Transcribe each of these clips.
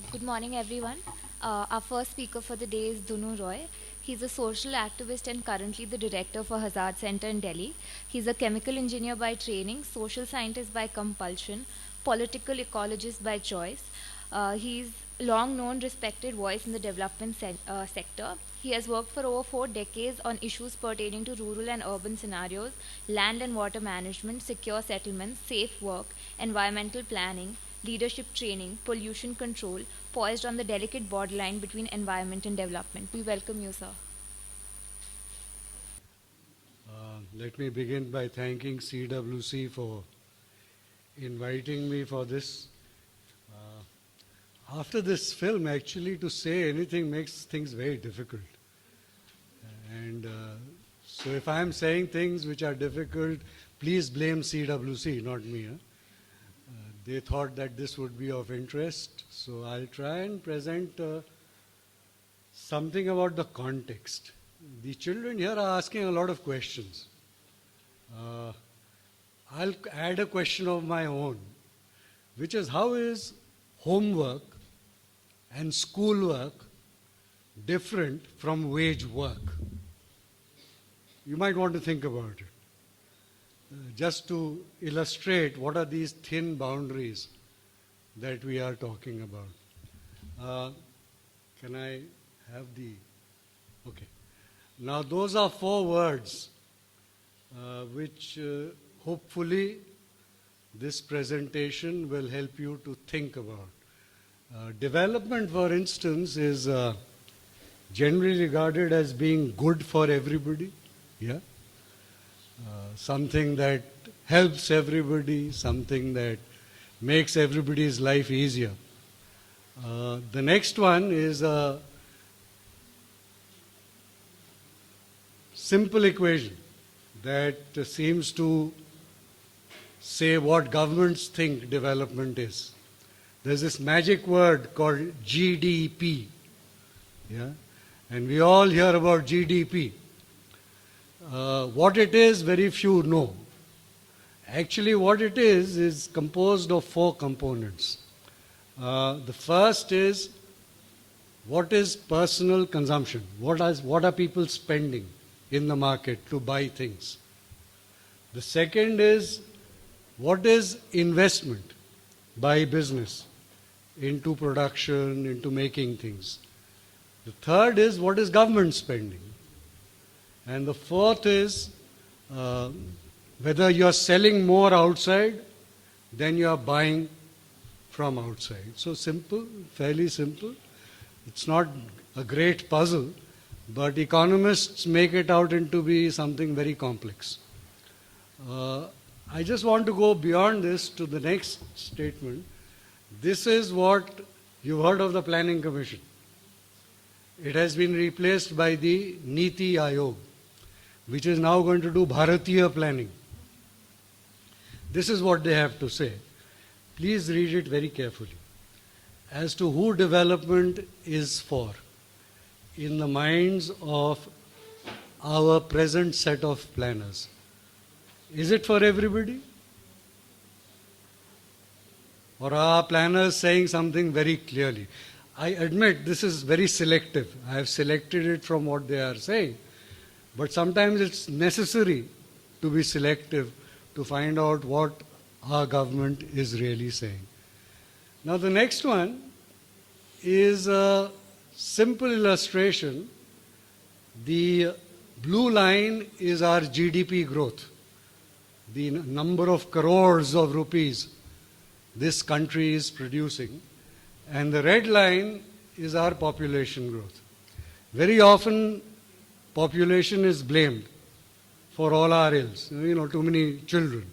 Good morning, everyone. Our first speaker for the day is Dunu Roy. He's a social activist and currently the director for Hazard Center in Delhi. He's a chemical engineer by training, social scientist by compulsion, political ecologist by choice. He's long known, respected voice in the development sector. He has worked for over 4 decades on issues pertaining to rural and urban scenarios, land and water management, secure settlements, safe work, environmental planning, leadership training, pollution control, poised on the delicate borderline between environment and development. We welcome you, sir. Let me begin by thanking CWC for inviting me for this. After this film, actually, to say anything makes things very difficult. And so if I'm saying things which are difficult, please blame CWC, not me. They thought that this would be of interest, so I'll try and present something about the context. The children here are asking a lot of questions. I'll add a question of my own, which is how is homework and schoolwork different from wage work? You might want to think about it. Just to illustrate what are these thin boundaries that we are talking about. Can I have the... Okay. Now those are 4 words which hopefully this presentation will help you to think about. Development, for instance, is generally regarded as being good for everybody. Yeah. Something that helps everybody, something that makes everybody's life easier. The next one is a simple equation that seems to say what governments think development is. There's this magic word called GDP. Yeah? And we all hear about GDP. What it is, very few know. Actually, what it is composed of 4 components. The first is what is personal consumption? What are people spending in the market to buy things? The second is what is investment by business into production, into making things. The third is what is government spending. And the fourth is whether you're selling more outside than you're buying from outside. So simple, fairly simple. It's not a great puzzle, but economists make it out into be something very complex. I just want to go beyond this to the next statement. This is what you've heard of the Planning Commission. It has been replaced by the Niti Aayog, which is now going to do Bharatiya planning. This is what they have to say. Please read it very carefully. As to who development is for, in the minds of our present set of planners. Is it for everybody? Or are planners saying something very clearly? I admit this is very selective. I have selected it from what they are saying. But sometimes it's necessary to be selective to find out what our government is really saying. Now the next one is a simple illustration. The blue line is our GDP growth, the number of crores of rupees this country is producing, and the red line is our population growth. Very often population is blamed for all our ills, too many children.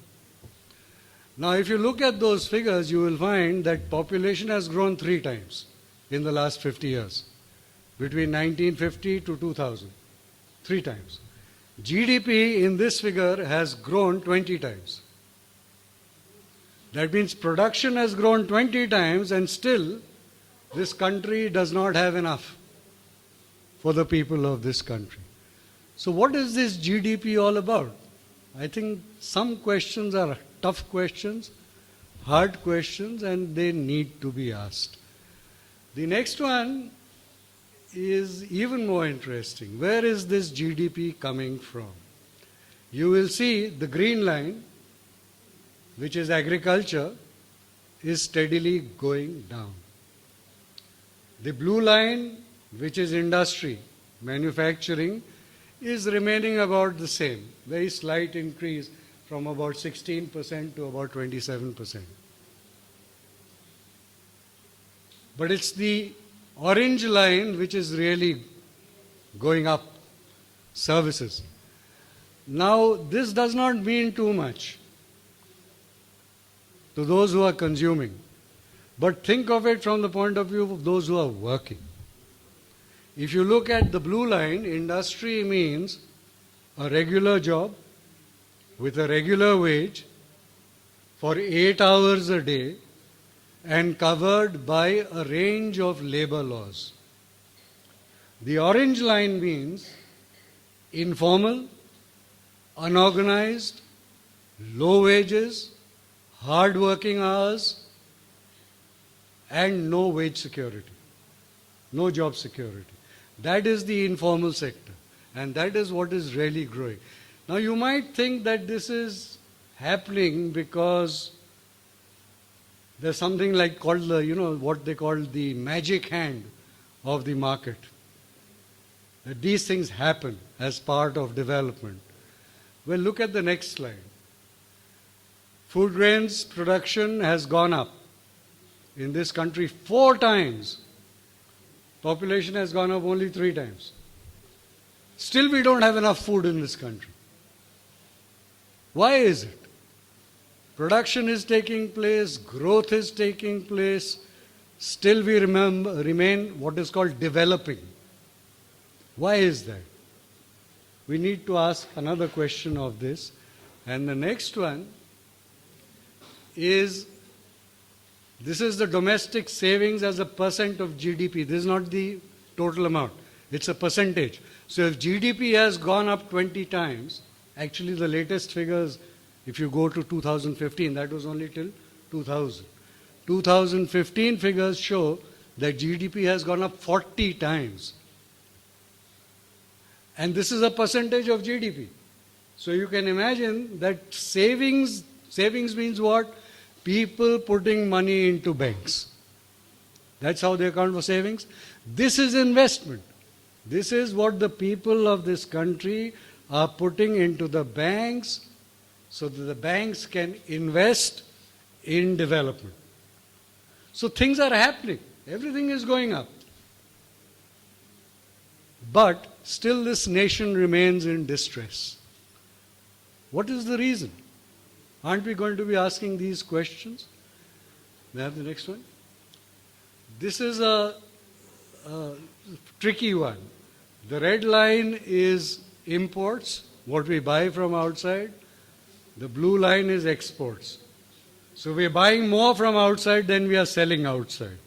Now if you look at those figures, you will find that population has grown 3 times in the last 50 years, between 1950 to 2000, 3 times. GDP in this figure has grown 20 times. That means production has grown 20 times and still this country does not have enough for the people of this country. So what is this GDP all about? I think some questions are tough questions, hard questions, and they need to be asked. The next one is even more interesting. Where is this GDP coming from? You will see the green line, which is agriculture, is steadily going down. The blue line, which is industry, manufacturing, is remaining about the same. Very slight increase from about 16% to about 27%. But it's the orange line which is really going up, services. Now, this does not mean too much to those who are consuming, but think of it from the point of view of those who are working. If you look at the blue line, industry means a regular job with a regular wage for 8 hours a day and covered by a range of labor laws. The orange line means informal, unorganized, low wages, hard working hours, and no wage security, no job security. That is the informal sector, and that is what is really growing. Now you might think that this is happening because there's something like called the, what they call the magic hand of the market. That these things happen as part of development. Well, look at the next slide. Food grains production has gone up in this country 4 times. Population has gone up only 3 times. Still we don't have enough food in this country. Why is it? Production is taking place, growth is taking place, still we remain what is called developing. Why is that? We need to ask another question of this. And the next one is, this is the domestic savings as a percent of GDP. This is not the total amount. It's a percentage. So if GDP has gone up 20 times, actually the latest figures, if you go to 2015, that was only till 2000. 2015 figures show that GDP has gone up 40 times. And this is a percentage of GDP. So you can imagine that savings means what? People putting money into banks. That's how they account for savings. This is investment. This is what the people of this country are putting into the banks so that the banks can invest in development. So things are happening. Everything is going up. But still this nation remains in distress. What is the reason? Aren't we going to be asking these questions? May I have the next one? This is a tricky one. The red line is imports, what we buy from outside. The blue line is exports. So we are buying more from outside than we are selling outside.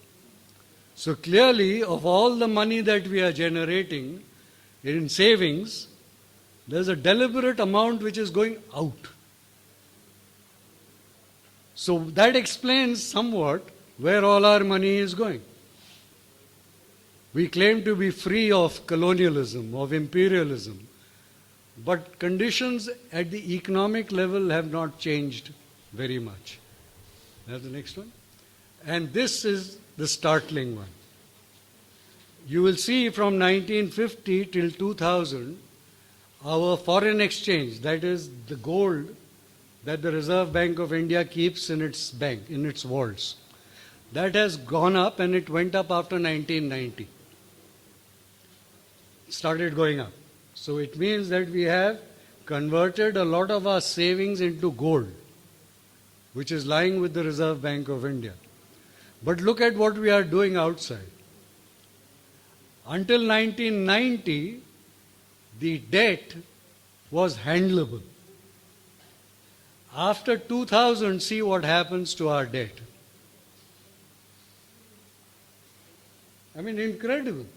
So clearly, of all the money that we are generating in savings, there's a deliberate amount which is going out. So that explains somewhat where all our money is going. We claim to be free of colonialism, of imperialism, but conditions at the economic level have not changed very much. That's the next one. And this is the startling one. You will see from 1950 till 2000, our foreign exchange, that is the gold that the Reserve Bank of India keeps in its bank, in its vaults, that has gone up, and it went up after 1990. Started going up. So it means that we have converted a lot of our savings into gold, which is lying with the Reserve Bank of India. But look at what we are doing outside. Until 1990, the debt was handleable. After 2000, see what happens to our debt. I mean, incredible.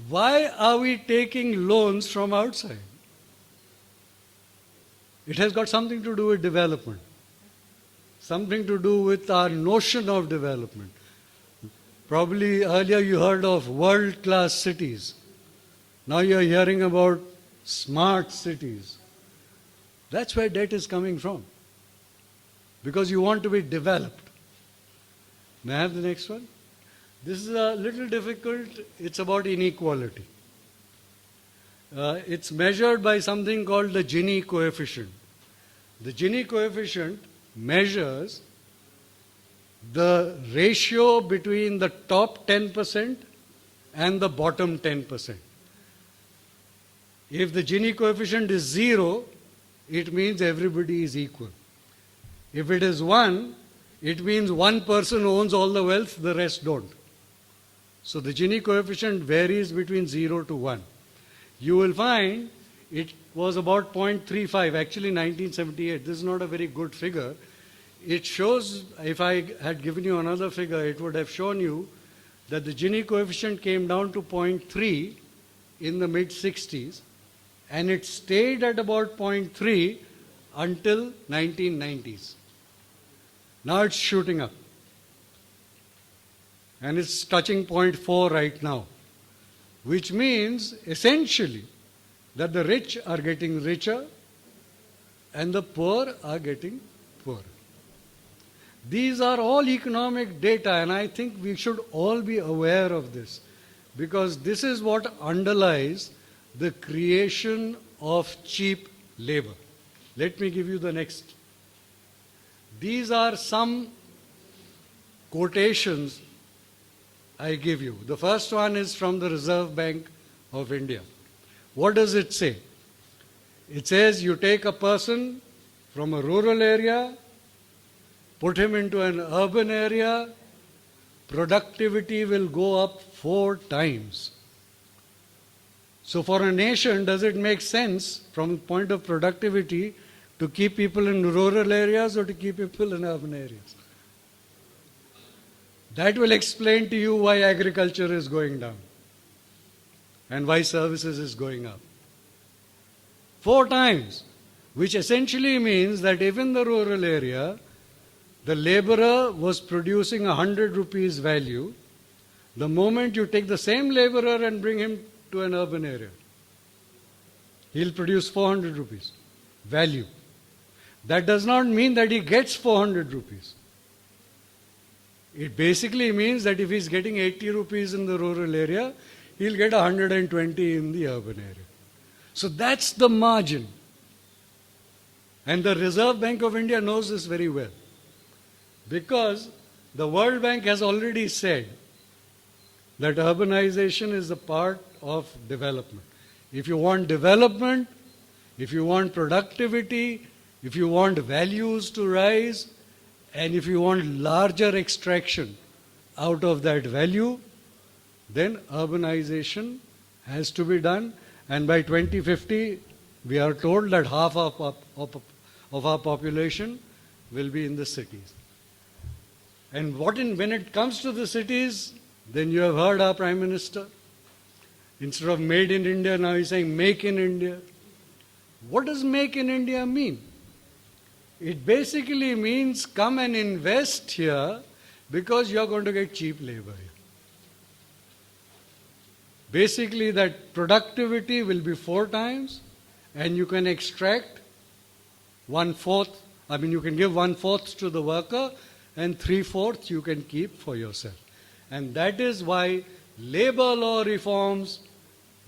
Why are we taking loans from outside? It has got something to do with development, something to do with our notion of development. Probably earlier you heard of world-class cities. Now you're hearing about smart cities. That's where debt is coming from. Because you want to be developed. May I have the next one? This is a little difficult. It's about inequality. It's measured by something called the Gini coefficient. The Gini coefficient measures the ratio between the top 10% and the bottom 10%. If the Gini coefficient is 0, it means everybody is equal. If it is 1, it means one person owns all the wealth, the rest don't. So the Gini coefficient varies between 0 to 1. You will find it was about 0.35, actually 1978. This is not a very good figure. It shows, if I had given you another figure, it would have shown you that the Gini coefficient came down to 0.3 in the mid-60s, and it stayed at about 0.3 until 1990s. Now it's shooting up. And it's touching 0.4 right now, which means essentially that the rich are getting richer and the poor are getting poorer. These are all economic data, and I think we should all be aware of this, because this is what underlies the creation of cheap labor. Let me give you the next. These are some quotations I give you. The first one is from the Reserve Bank of India. What does it say? It says you take a person from a rural area, put him into an urban area, productivity will go up 4 times. So for a nation, does it make sense from the point of productivity to keep people in rural areas or to keep people in urban areas? That will explain to you why agriculture is going down and why services is going up. 4 times, which essentially means that if in the rural area, the laborer was producing 100 rupees value, the moment you take the same laborer and bring him to an urban area, he'll produce 400 rupees value. That does not mean that he gets 400 rupees. It basically means that if he's getting 80 rupees in the rural area, he'll get 120 in the urban area. So that's the margin. And the Reserve Bank of India knows this very well, because the World Bank has already said that urbanization is a part of development. If you want development, if you want productivity, if you want values to rise, and if you want larger extraction out of that value, then urbanization has to be done. And by 2050, we are told that half of our population will be in the cities. And when it comes to the cities, then you have heard our Prime Minister. Instead of made in India, now he's saying make in India. What does make in India mean? It basically means come and invest here because you're going to get cheap labor here. Basically that productivity will be 4 times and you can extract 1/4, you can give 1/4 to the worker and 3/4 you can keep for yourself. And that is why labor law reforms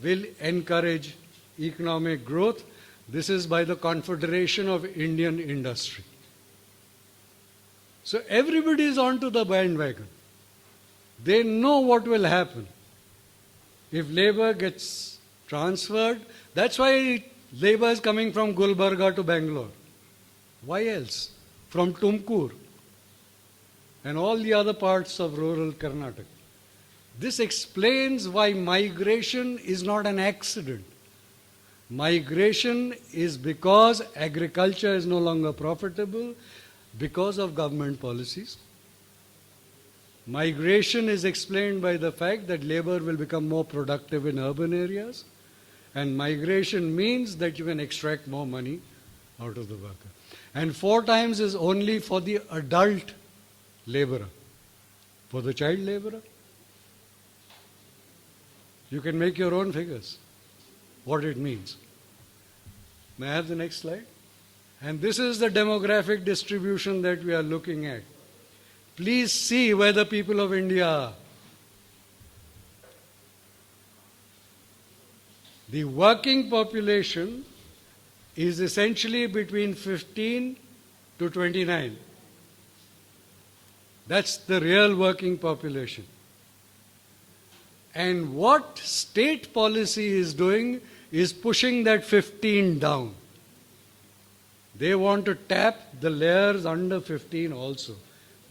will encourage economic growth. This is by the Confederation of Indian Industry. So everybody is onto the bandwagon. They know what will happen if labor gets transferred. That's why labor is coming from Gulbarga to Bangalore. Why else? From Tumkur and all the other parts of rural Karnataka. This explains why migration is not an accident. Migration is because agriculture is no longer profitable because of government policies. Migration is explained by the fact that labor will become more productive in urban areas, and migration means that you can extract more money out of the worker. And 4 times is only for the adult laborer. For the child laborer, You can make your own figures, what it means. May I have the next slide? And this is the demographic distribution that we are looking at. Please see where the people of India are. The working population is essentially between 15 to 29. That's the real working population. And what state policy is doing is pushing that 15 down. They want to tap the layers under 15 also,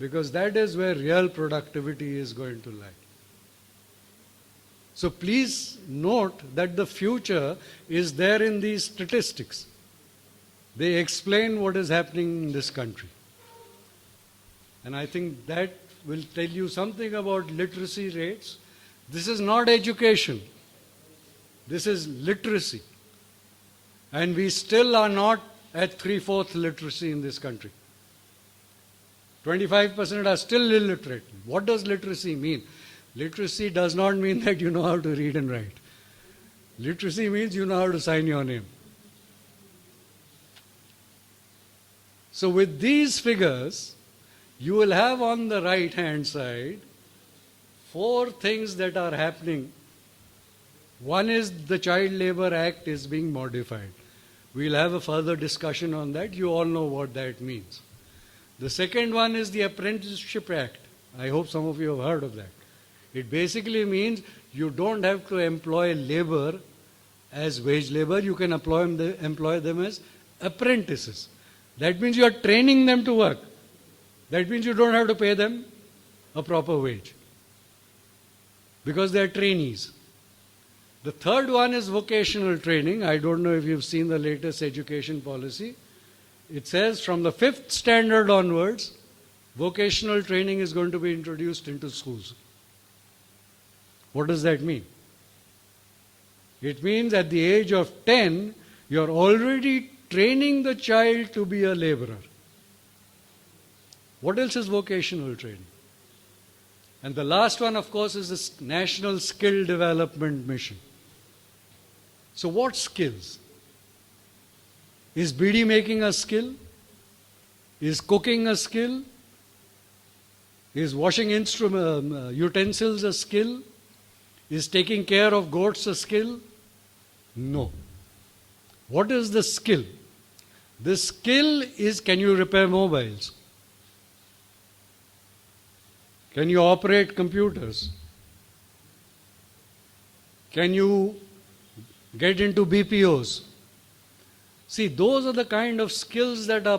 because that is where real productivity is going to lie. So please note that the future is there in these statistics. They explain what is happening in this country. And I think that will tell you something about literacy rates. This is not education. This is literacy. And we still are not at 3/4 literacy in this country. 25% are still illiterate. What does literacy mean? Literacy does not mean that you know how to read and write. Literacy means you know how to sign your name. So with these figures, you will have on the right-hand side 4 things that are happening. One is the Child Labor Act is being modified. We'll have a further discussion on that. You all know what that means. The second one is the Apprenticeship Act. I hope some of you have heard of that. It basically means you don't have to employ labor as wage labor. You can employ them as apprentices. That means you are training them to work. That means you don't have to pay them a proper wage, because they are trainees. The third one is vocational training. I don't know if you've seen the latest education policy. It says from the 5th standard onwards, vocational training is going to be introduced into schools. What does that mean? It means at the age of 10, you're already training the child to be a laborer. What else is vocational training? And the last one, of course, is the National Skill Development Mission. So what skills? Is beedi making a skill? Is cooking a skill? Is washing utensils a skill? Is taking care of goats a skill? No. What is the skill? The skill is, can you repair mobiles? Can you operate computers? Can you get into BPOs? See, those are the kind of skills that are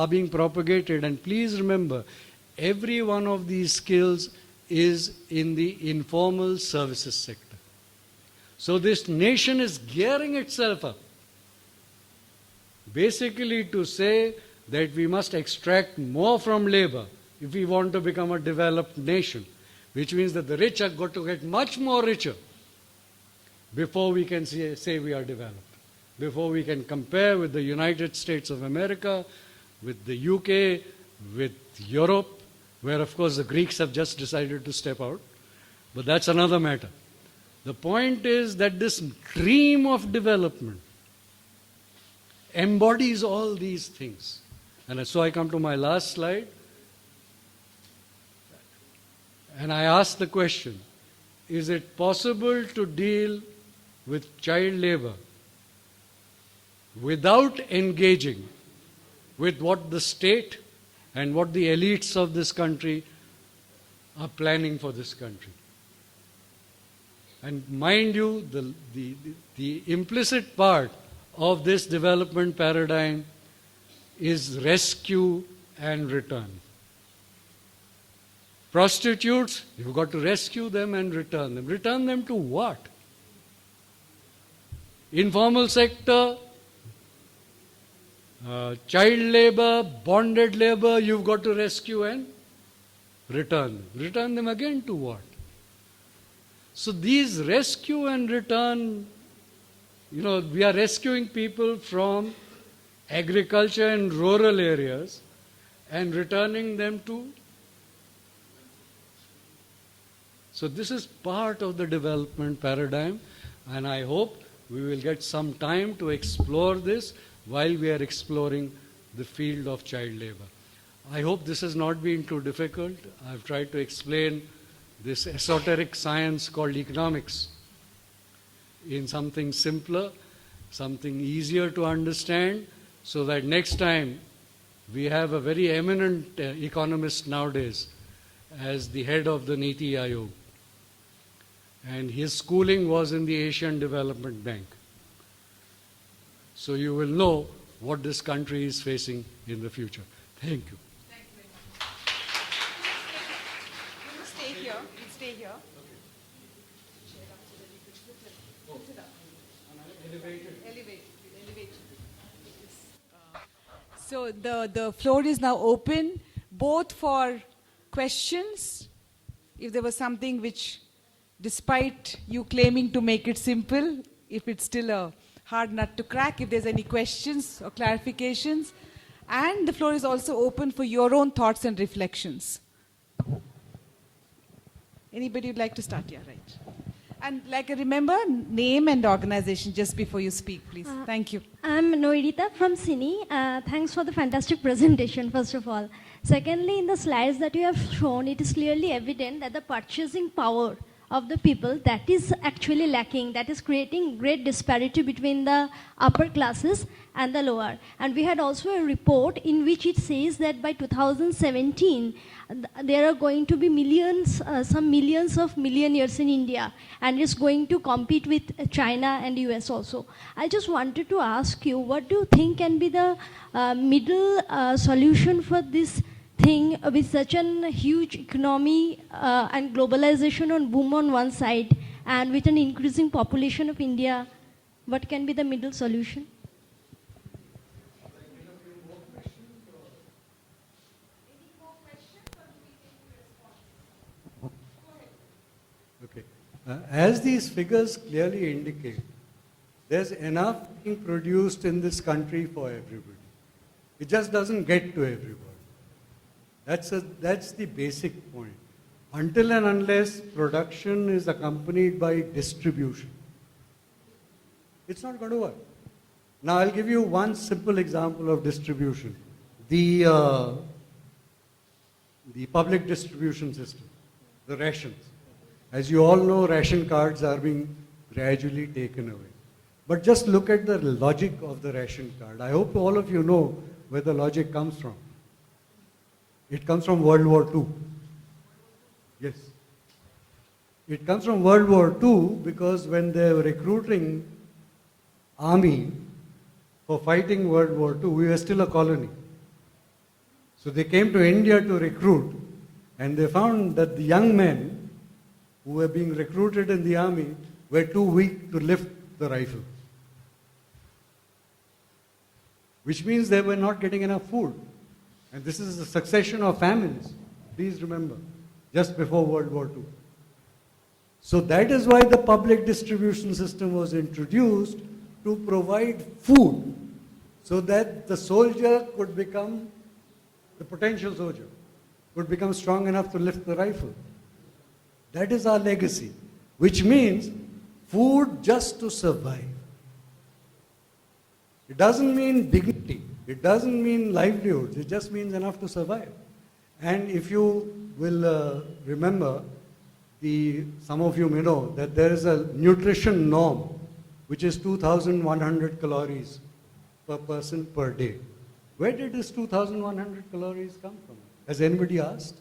being propagated. And please remember, every one of these skills is in the informal services sector. So this nation is gearing itself up, basically to say that we must extract more from labor if we want to become a developed nation, which means that the rich are going to get much more richer before we can say we are developed, before we can compare with the United States of America, with the UK, with Europe, where of course the Greeks have just decided to step out. But that's another matter. The point is that this dream of development embodies all these things. And so I come to my last slide. And I ask the question, is it possible to deal with child labor without engaging with what the state and what the elites of this country are planning for this country? And mind you, the implicit part of this development paradigm is rescue and return. Prostitutes, you've got to rescue them and return them. Return them to what? Informal sector, child labor, bonded labor, you've got to rescue and return them. Return them again to what? So these rescue and return, we are rescuing people from agriculture and rural areas and returning them to So this is part of the development paradigm, and I hope we will get some time to explore this while we are exploring the field of child labor. I hope this has not been too difficult. I've tried to explain this esoteric science called economics in something simpler, something easier to understand, so that next time we have a very eminent economist nowadays as the head of the Niti Aayog. And his schooling was in the Asian Development Bank. So you will know what this country is facing in the future. Thank you. Thank you very much. You stay here. You stay here. Elevate. So the floor is now open, both for questions, if there was something which, despite you claiming to make it simple, if it's still a hard nut to crack, if there's any questions or clarifications. And the floor is also open for your own thoughts and reflections. Anybody would like to start? Yeah, right. And remember, name and organization just before you speak, please. Thank you. I'm Noirita from Cine. Thanks for the fantastic presentation, first of all. Secondly, in the slides that you have shown, it is clearly evident that the purchasing power of the people, that is actually lacking, that is creating great disparity between the upper classes and the lower. And we had also a report in which it says that by 2017, there are going to be millions, some millions of millionaires in India, and it's going to compete with China and US also. I just wanted to ask you, what do you think can be the middle solution for this thing with such a huge economy and globalization on boom on one side, and with an increasing population of India, what can be the middle solution? Okay. As these figures clearly indicate, there's enough being produced in this country for everybody. It just doesn't get to everybody. That's the basic point. Until and unless production is accompanied by distribution, it's not going to work. Now I'll give you one simple example of distribution. The public distribution system, the rations. As you all know, ration cards are being gradually taken away. But just look at the logic of the ration card. I hope all of you know where the logic comes from. It comes from World War II. Yes. It comes from World War II because when they were recruiting army for fighting World War II, we were still a colony. So they came to India to recruit, and they found that the young men who were being recruited in the army were too weak to lift the rifle. Which means they were not getting enough food. And this is a succession of famines, please remember, just before World War II. So that is why the public distribution system was introduced, to provide food so that the soldier could become, the potential soldier, could become strong enough to lift the rifle. That is our legacy, which means food just to survive. It doesn't mean dignity. It doesn't mean livelihoods. It just means enough to survive. And if you will remember, some of you may know that there is a nutrition norm which is 2,100 calories per person per day. Where did this 2,100 calories come from? Has anybody asked?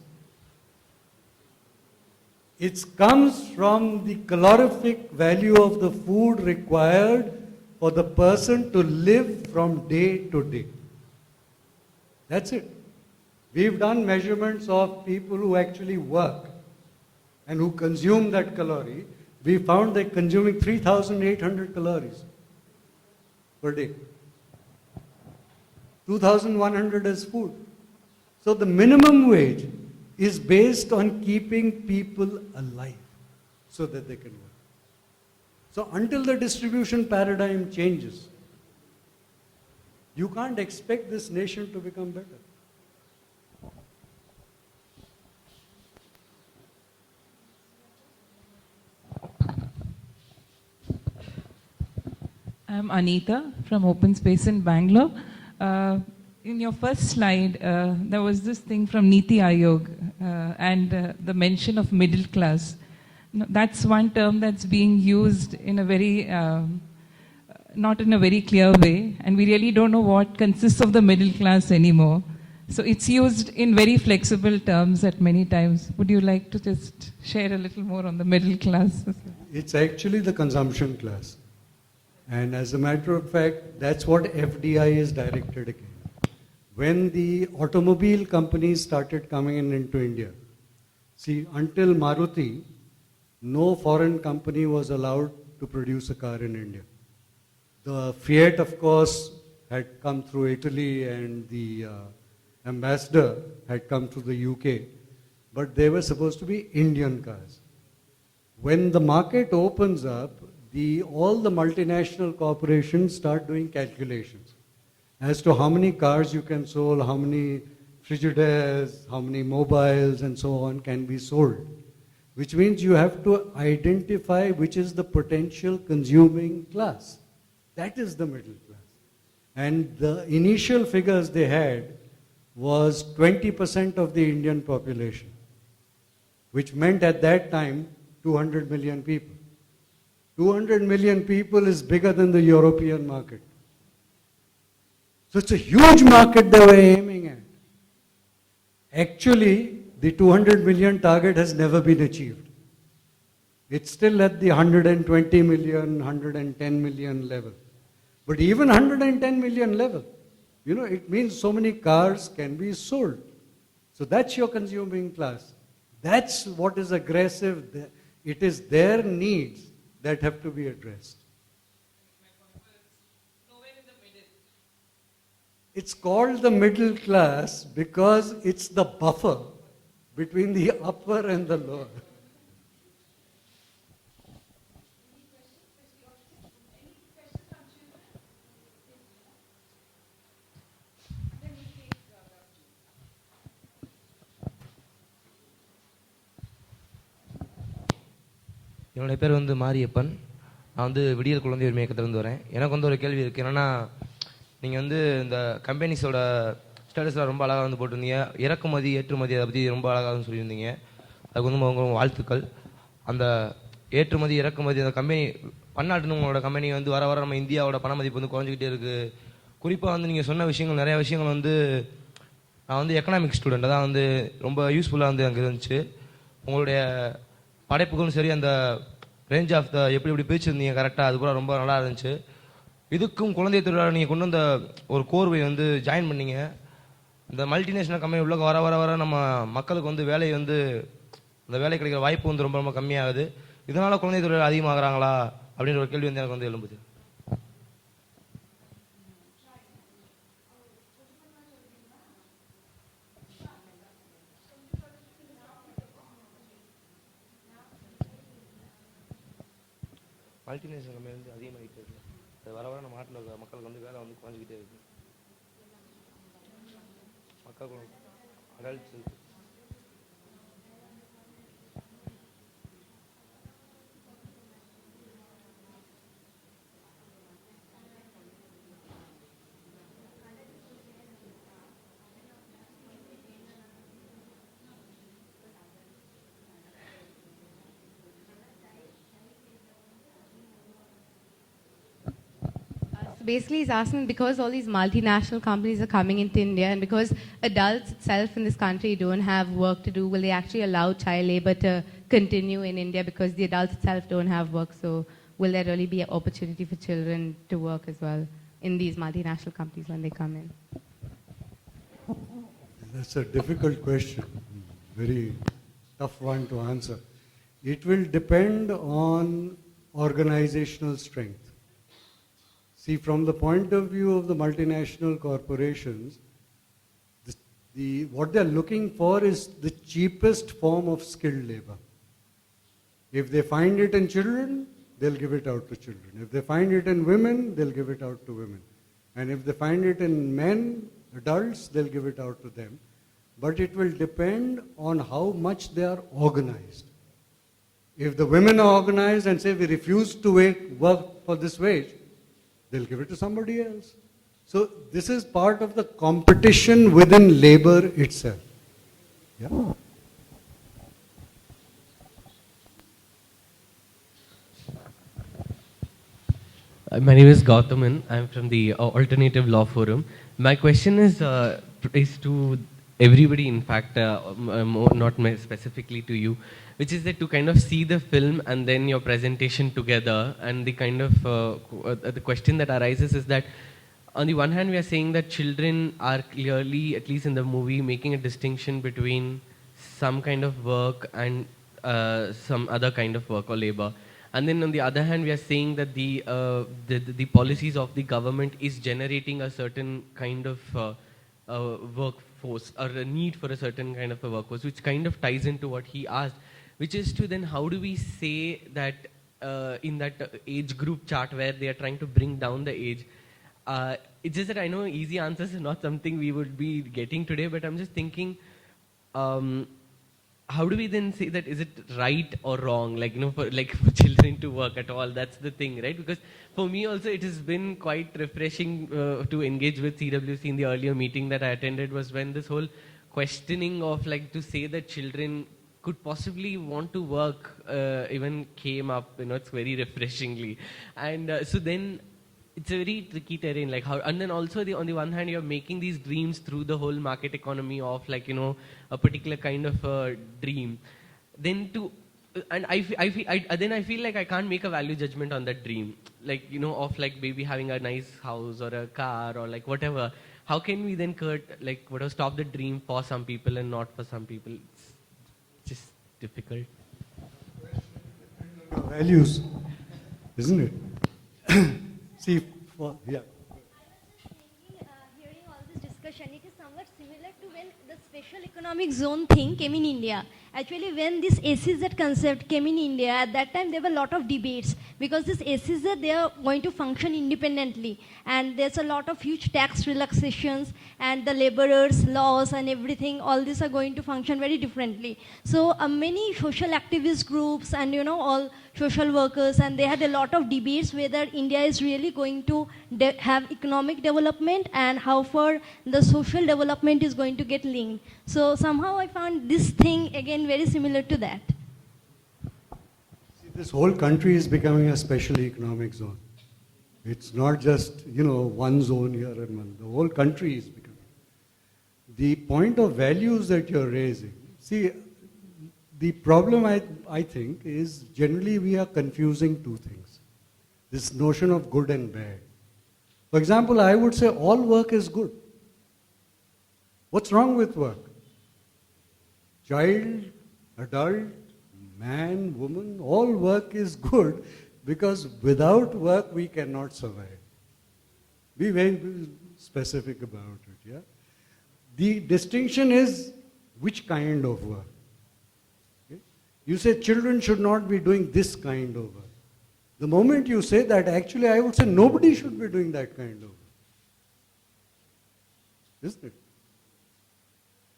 It comes from the calorific value of the food required for the person to live from day to day. That's it. We've done measurements of people who actually work and who consume that calorie. We found they're consuming 3,800 calories per day. 2,100 as food. So the minimum wage is based on keeping people alive so that they can work. So until the distribution paradigm changes, you can't expect this nation to become better. I'm Anita from Open Space in Bangalore. In your first slide, there was this thing from Niti Aayog and the mention of middle class. That's one term that's being used in a very, not in a very clear way, and we really don't know what consists of the middle class anymore. So it's used in very flexible terms at many times. Would you like to just share a little more on the middle class? It's actually the consumption class. And as a matter of fact, that's what FDI is directed against. When the automobile companies started coming into India, see, until Maruti, no foreign company was allowed to produce a car in India. The Fiat, of course, had come through Italy, and the ambassador had come through the UK, but they were supposed to be Indian cars. When the market opens up, all the multinational corporations start doing calculations as to how many cars you can sell, how many Frigidaires, how many mobiles, and so on can be sold. Which means you have to identify which is the potential consuming class. That is the middle class. And the initial figures they had was 20% of the Indian population, which meant at that time 200 million people. 200 million people is bigger than the European market. So it's a huge market they were aiming at. Actually, the 200 million target has never been achieved. It's still at the 120 million, 110 million level. But even 110 million level, it means so many cars can be sold. So that's your consuming class. That's what is aggressive. It is their needs that have to be addressed. It's called the middle class because it's the buffer between the upper and the lower. என்னுடைய பேர் மாரியப்பன். நான் விடியல் குழந்தை உரிமை இயக்கத்திலிருந்து வரேன். எனக்கு ஒரு கேள்வி இருக்குது. என்னென்னா, நீங்கள் இந்த கம்பெனிஸோட ஸ்டேட்டஸில் ரொம்ப அழகாக போட்டிருந்தீங்க. இறக்குமதி ஏற்றுமதி அதை பற்றி ரொம்ப அழகாக சொல்லியிருந்தீங்க. அதுக்கு உங்க வாழ்த்துக்கள். அந்த ஏற்றுமதி இறக்குமதி அந்த கம்பெனி பன்னாட்டுன்னு உங்களோட கம்பெனி வர வர நம்ம இந்தியாவோட பண மதிப்பு குறைஞ்சிக்கிட்டே இருக்குது. குறிப்பாக நீங்கள் சொன்ன விஷயங்கள் நிறைய விஷயங்கள் நான் எக்கனாமிக் ஸ்டூடெண்ட் தான் ரொம்ப யூஸ்ஃபுல்லாக அங்கே இருந்துச்சு. உங்களுடைய படைப்புகளும் சரி, அந்த ரேஞ்ச் ஆஃப் எப்படி பிரிச்சிருந்தீங்க கரெக்டாக, அது கூட ரொம்ப நல்லா இருந்துச்சு. இதுக்கும் குழந்தை தொழிலாளர் நீங்கள் கொண்டு வந்த ஒரு கோர்வை ஜாயின் பண்ணீங்க. இந்த மல்டிநேஷனல் கம்பெனி உள்ள வர வர வர நம்ம மக்களுக்கு வேலை அந்த வேலை கிடைக்கிற வாய்ப்பு ரொம்ப ரொம்ப கம்மியாகுது. இதனால் குழந்தை தொழிலாளர் அதிகமாகறாங்களா அப்படின்ற ஒரு கேள்வி எனக்கு எழும்புது. மல்டிநேஷனல் கம்பெனி அதிகமாகிட்டே இருக்கு. அது வர வர நம்ம நாட்டில் இருக்கிற மக்களுக்கு வேலை குறைஞ்சிக்கிட்டே இருக்கு. மக்கள் adults basically he's asking, because all these multinational companies are coming into India and because adults itself in this country don't have work to do, will they actually allow child labor to continue in India because the adults itself don't have work? So will there really be an opportunity for children to work as well in these multinational companies when they come in? That's a difficult question, very tough one to answer. It will depend on organizational strength. See, from the point of view of the multinational corporations, what they're looking for is the cheapest form of skilled labor. If they find it in children, they'll give it out to children. If they find it in women, they'll give it out to women. And if they find it in men, adults, they'll give it out to them. But it will depend on how much they are organized. If the women are organized and say, we refuse to work for this wage, they'll give it to somebody else. So this is part of the competition within labor itself. Yeah. My name is Gautaman. I'm from the Alternative Law Forum. My question is to everybody, in fact, not specifically to you, which is that to kind of see the film and then your presentation together, and the kind of the question that arises is that on the one hand we are saying that children are clearly, at least in the movie, making a distinction between some kind of work and some other kind of work or labor. And then on the other hand, we are saying that the policies of the government is generating a certain kind of workforce, or a need for a certain kind of a workforce, which kind of ties into what he asked, which is to then how do we say that in that age group chart where they are trying to bring down the age. It's just that I know easy answers is not something we would be getting today, but I'm just thinking, how do we then say that, is it right or wrong, like, you know, for children to work at all? That's the thing, right? Because for me also it has been quite refreshing to engage with CWC in the earlier meeting that I attended, was when this whole questioning of, like, to say that children could possibly want to work even came up. You know, it's very refreshingly. And so then it's a very tricky terrain, like how, and then also on the one hand you're making these dreams through the whole market economy of, like, you know, a particular kind of a dream, then to, and I feel like I can't make a value judgment on that dream, like, you know, of like maybe having a nice house or a car or like whatever. How can we then stop the dream for some people and not for some people? It's just difficult. Values, isn't it? See, yeah. Hearing all this discussion, it is somewhat similar to when the special economic zone thing came in India. Actually, when this SEZ concept came in India, at that time there were a lot of debates, because this SEZ, they are going to function independently, and there's a lot of huge tax relaxations, and the laborers' laws and everything, all these are going to function very differently. So many social activist groups and, you know, all social workers, and they had a lot of debates whether India is really going to have economic development and how far the social development is going to get linked. So somehow I found this thing again very similar to that. See, this whole country is becoming a special economic zone. It's not just, you know, one zone here and one. The whole country is becoming. The point of values that you're raising, see, the problem, I think, is generally we are confusing two things. This notion of good and bad. For example, I would say all work is good. What's wrong with work? Child, adult, man, woman, all work is good, because without work we cannot survive. Be very specific about it, yeah? The distinction is which kind of work. You say children should not be doing this kind of work. The moment you say that, actually I would say nobody should be doing that kind of work. Isn't it?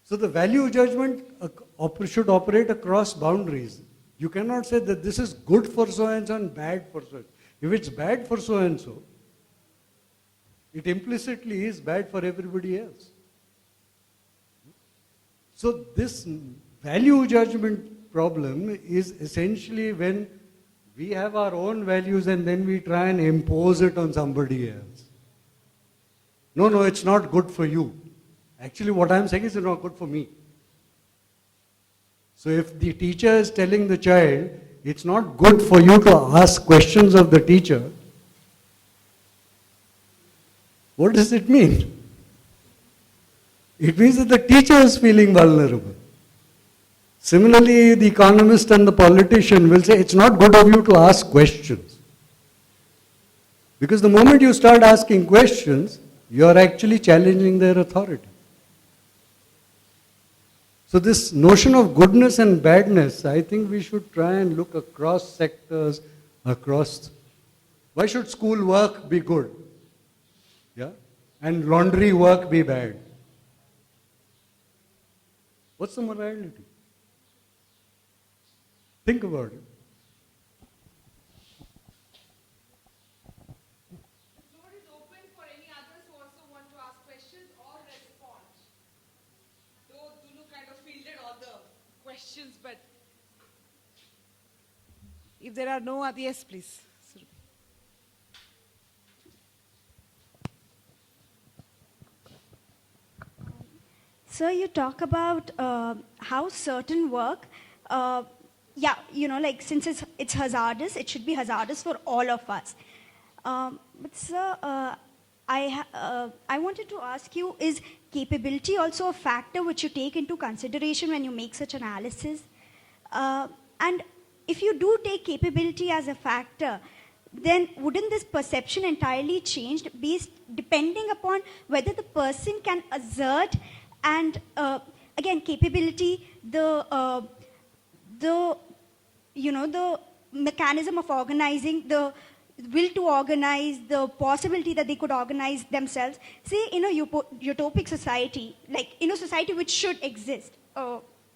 So the value judgment should operate across boundaries. You cannot say that this is good for so-and-so and bad for so-and-so. If it's bad for so-and-so, it implicitly is bad for everybody else. So this value judgment problem is essentially when we have our own values and then we try and impose it on somebody else. No, it's not good for you. Actually, what I'm saying is it's not good for me. So if the teacher is telling the child, it's not good for you to ask questions of the teacher, what does it mean? It means that the teacher is feeling vulnerable. Similarly, the economist and the politician will say, it's not good of you to ask questions. Because the moment you start asking questions, you are actually challenging their authority. So this notion of goodness and badness, I think we should try and look across sectors, across. Why should school work be good? Yeah? And laundry work be bad? What's the morality? Think about it. questions, but if there are no other, yes, please. So you talk about how certain work, yeah, you know, like since it's hazardous, it should be hazardous for all of us. But sir, I wanted to ask you, is capability also a factor which you take into consideration when you make such analysis? And if you do take capability as a factor, then wouldn't this perception entirely change based depending upon whether the person can assert and again capability, the you know, the mechanism of organizing, the will to organize, the possibility that they could organize themselves. Say in a utopic society, like in a society which should exist,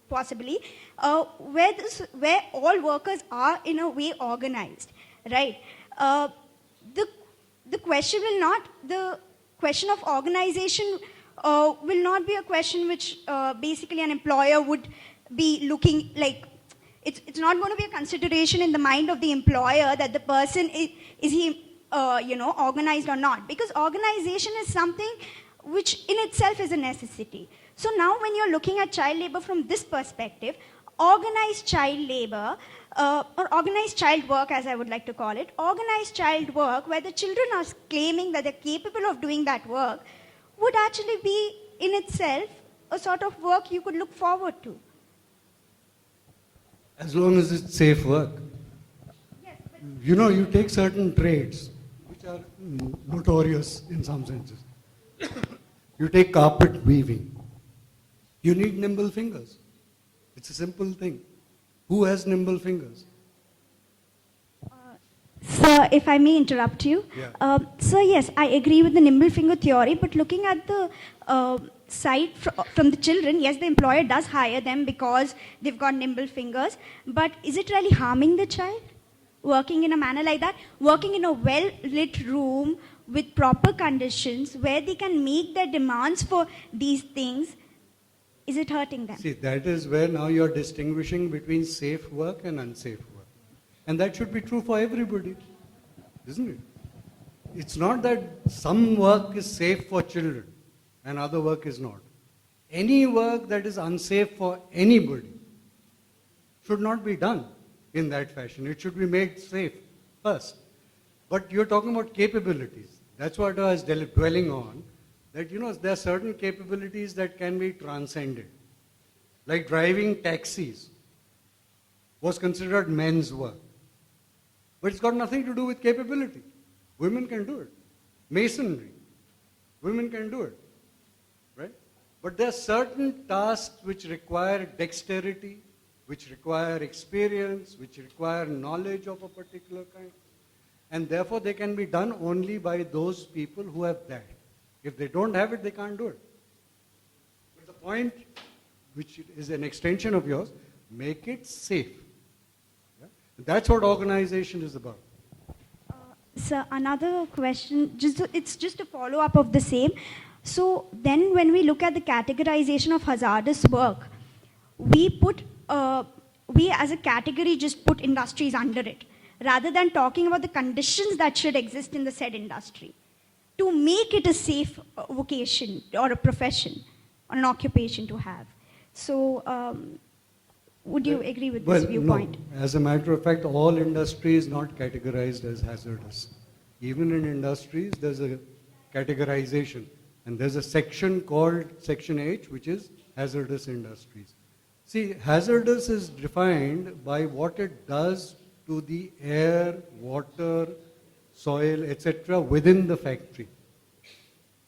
possibly, where all workers are in a way organized, right? The question will not, the question of organization will not be a question which basically an employer would be looking like. It's not going to be a consideration in the mind of the employer that the person is he you know, organized or not, because organization is something which in itself is a necessity. So now when you're looking at child labor from this perspective, organized child labor or organized child work, as I would like to call it, organized child work where the children are claiming that they're capable of doing that work, would actually be in itself a sort of work you could look forward to. As long as it's safe work. Yes, You know, you take certain trades which are notorious in some senses. You take carpet weaving. You need nimble fingers. It's a simple thing. Who has nimble fingers? Sir, if I may interrupt you. Yeah. So yes, I agree with the nimble finger theory, but looking at the side from the children, yes, the employer does hire them because they've got nimble fingers, but is it really harming the child? Working in a manner like that? Working in a well-lit room with proper conditions where they can make their demands for these things, is it hurting them? See, that is where now you're distinguishing between safe work and unsafe work. And that should be true for everybody, isn't it? It's not that some work is safe for children and other work is not. Any work that is unsafe for anybody should not be done in that fashion. It should be made safe first. But you're talking about capabilities. That's what I was dwelling on, that, you know, there are certain capabilities that can be transcended. Like driving taxis was considered men's work. But it's got nothing to do with capability. Women can do it. Masonry, women can do it, right? But there are certain tasks which require dexterity, which require experience, which require knowledge of a particular kind. And therefore they can be done only by those people who have that. If they don't have it, they can't do it. But the point, which is an extension of yours, make it safe. Yeah? That's what organization is about. So another question, it's just a follow-up of the same. So then when we look at the categorization of hazardous work, we as a category just put industries under it, rather than talking about the conditions that should exist in the said industry to make it a safe vocation or a profession or an occupation to have. So would you agree with this viewpoint? No. As a matter of fact, all industry is not categorized as hazardous. Even in industries, there's a categorization. And there's a section called Section H, which is hazardous industries. See, hazardous is defined by what it does to the air, water, soil, etc. within the factory.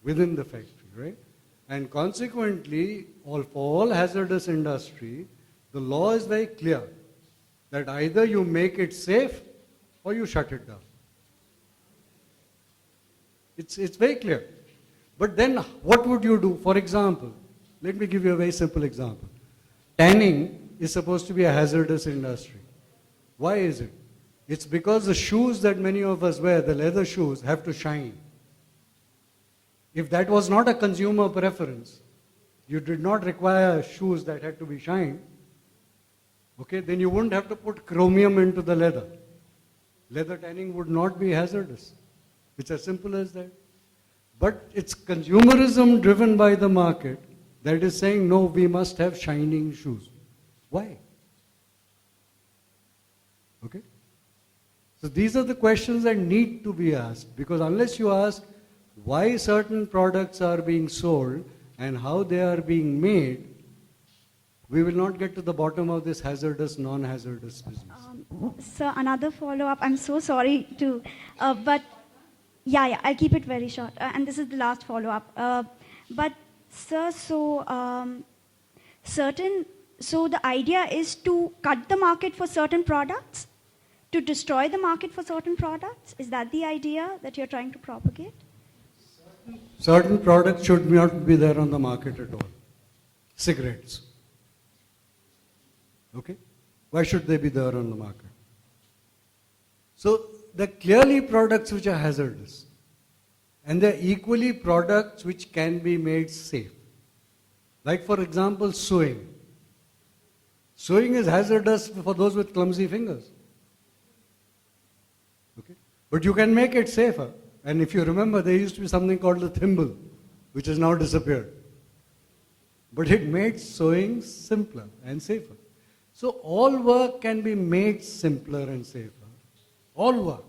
Within the factory, right? And consequently, for all hazardous industry, the law is very clear that either you make it safe or you shut it down. It's very clear. But then what would you do? For example, let me give you a very simple example. Tanning is supposed to be a hazardous industry. Why is it? It's because the shoes that many of us wear, the leather shoes, have to shine. If that was not a consumer preference, you did not require shoes that had to be shined, Okay, then you wouldn't have to put chromium into the leather. Leather tanning would not be hazardous. It's as simple as that. But it's consumerism driven by the market that is saying, no, we must have shining shoes. Why? Okay? So these are the questions that need to be asked, because unless you ask why certain products are being sold and how they are being made, we will not get to the bottom of this hazardous, non-hazardous business. Sir, another follow-up. I'm so sorry to, but yeah, I'll keep it very short. And this is the last follow-up. But sir, so the idea is to cut the market for certain products, to destroy the market for certain products. Is that the idea that you're trying to propagate? Certain products should not be there on the market at all. Cigarettes. Okay? Why should they be there on the market? So, there are clearly products which are hazardous. And there are equally products which can be made safe. Like, for example, sewing. Sewing is hazardous for those with clumsy fingers. Okay? But you can make it safer. And if you remember, there used to be something called the thimble, which has now disappeared. But it made sewing simpler and safer. So all work can be made simpler and safer. All work.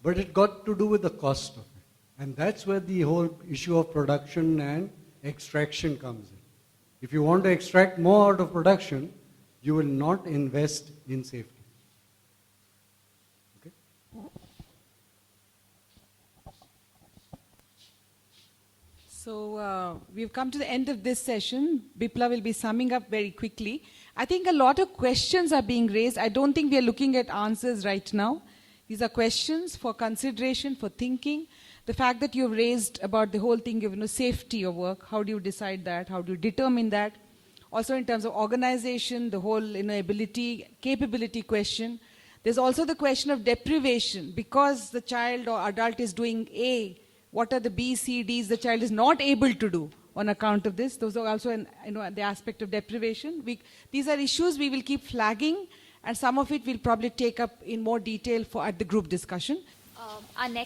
But it got to do with the cost of it. And that's where the whole issue of production and extraction comes in. If you want to extract more out of production, you will not invest in safety. Okay? So we've come to the end of this session. Bipla will be summing up very quickly. I think a lot of questions are being raised. I don't think we are looking at answers right now. These are questions for consideration, for thinking. The fact that you've raised about the whole thing of safety of work, how do you decide that? How do you determine that? Also in terms of organization, the whole ability, capability question. There's also the question of deprivation. Because the child or adult is doing A, what are the B, C, Ds the child is not able to do on account of this? Those are also the aspect of deprivation. These are issues we will keep flagging, and some of it we'll probably take up in more detail at the group discussion. Our next